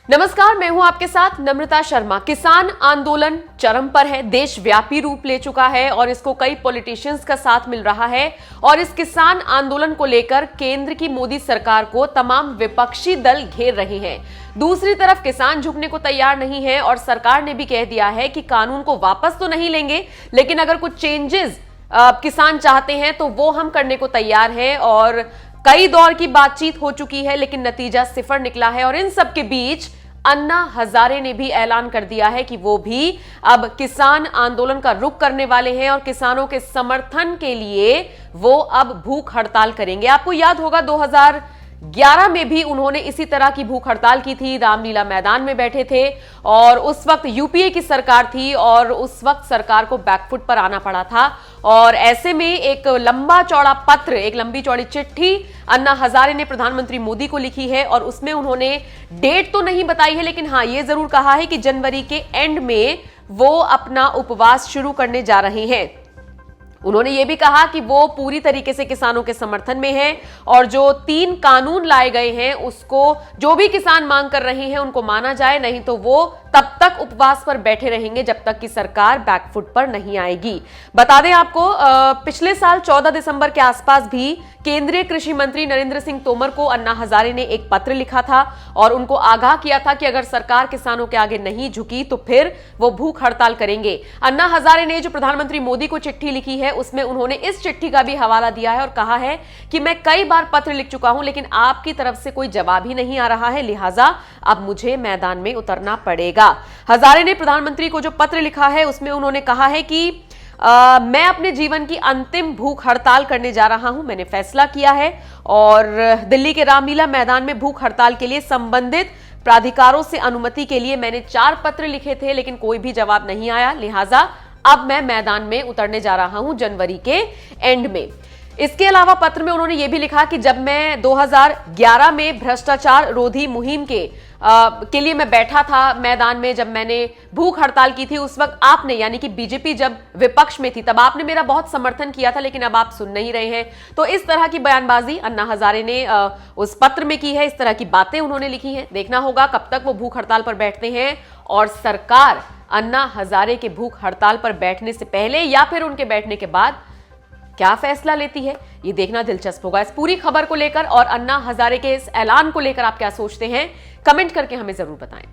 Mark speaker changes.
Speaker 1: नमस्कार, मैं हूं आपके साथ नम्रता शर्मा। किसान आंदोलन चरम पर है, देशव्यापी रूप ले चुका है और इसको कई पॉलिटिशियंस का साथ मिल रहा है। और इस किसान आंदोलन को लेकर केंद्र की मोदी सरकार को तमाम विपक्षी दल घेर रहे हैं। दूसरी तरफ किसान झुकने को तैयार नहीं है और सरकार ने भी कह दिया है कि कानून को वापस तो नहीं लेंगे, लेकिन अगर कुछ चेंजेस किसान चाहते हैं तो वो हम करने को तैयार हैं। और कई दौर की बातचीत हो चुकी है, लेकिन नतीजा सिफर निकला है। और इन सब के बीच अन्ना हजारे ने भी ऐलान कर दिया है कि वो भी अब किसान आंदोलन का रुख करने वाले हैं और किसानों के समर्थन के लिए वो अब भूख हड़ताल करेंगे। आपको याद होगा 2011 में भी उन्होंने इसी तरह की भूख हड़ताल की थी, रामलीला मैदान में बैठे थे और उस वक्त यूपीए की सरकार थी और उस वक्त सरकार को बैकफुट पर आना पड़ा था। और ऐसे में एक लंबा चौड़ा पत्र, एक लंबी चौड़ी चिट्ठी अन्ना हजारे ने प्रधानमंत्री मोदी को लिखी है और उसमें उन्होंने डेट तो नहीं बताई है, लेकिन हाँ ये जरूर कहा है कि जनवरी के एंड में वो अपना उपवास शुरू करने जा रहे हैं। उन्होंने ये भी कहा कि वो पूरी तरीके से किसानों के समर्थन में है और जो 3 कानून लाए गए हैं उसको जो भी किसान मांग कर रहे हैं उनको माना जाए, नहीं तो वो तब तक उपवास पर बैठे रहेंगे जब तक कि सरकार बैकफुट पर नहीं आएगी। बता दें आपको, पिछले साल 14 दिसंबर के आसपास भी केंद्रीय कृषि मंत्री नरेंद्र सिंह तोमर को अन्ना हजारे ने एक पत्र लिखा था और उनको आगाह किया था कि अगर सरकार किसानों के आगे नहीं झुकी तो फिर वो भूख हड़ताल करेंगे। अन्ना हजारे ने जो प्रधानमंत्री मोदी को चिट्ठी लिखी है उसमें उन्होंने इस चिट्ठी का भी हवाला दिया है और कहा है कि मैं कई बार पत्र लिख चुका हूं, लेकिन आपकी तरफ से कोई जवाब ही नहीं आ रहा है, लिहाजा अब मुझे मैदान में उतरना पड़ेगा। हजारे ने प्रधानमंत्री को जो पत्र लिखा है उसमें उन्होंने कहा है कि मैं अपने जीवन की अंतिम भूख हड़ताल करने जा रहा हूं, मैंने फैसला किया है और दिल्ली के रामलीला मैदान में भूख हड़ताल के लिए संबंधित प्राधिकारों से अनुमति के लिए मैंने 4 पत्र लिखे थे, लेकिन कोई भी जवाब नहीं आया, लिहाजा अब मैं मैदान में उतरने जा रहा हूं जनवरी के एंड में। इसके अलावा पत्र में उन्होंने यह भी लिखा कि जब मैं 2011 में भ्रष्टाचार रोधी मुहिम के लिए मैं बैठा था मैदान में, जब मैंने भूख हड़ताल की थी उस वक्त आपने, यानी कि बीजेपी जब विपक्ष में थी तब आपने मेरा बहुत समर्थन किया था, लेकिन अब आप सुन नहीं रहे हैं। तो इस तरह की बयानबाजी अन्ना हजारे ने उस पत्र में की है, इस तरह की बातें उन्होंने लिखी हैं। देखना होगा कब तक वो भूख हड़ताल पर बैठते हैं और सरकार अन्ना हजारे के भूख हड़ताल पर बैठने से पहले या फिर उनके बैठने के बाद क्या फैसला लेती है, ये देखना दिलचस्प होगा। इस पूरी खबर को लेकर और अन्ना हजारे के इस ऐलान को लेकर आप क्या सोचते हैं, कमेंट करके हमें जरूर बताएं।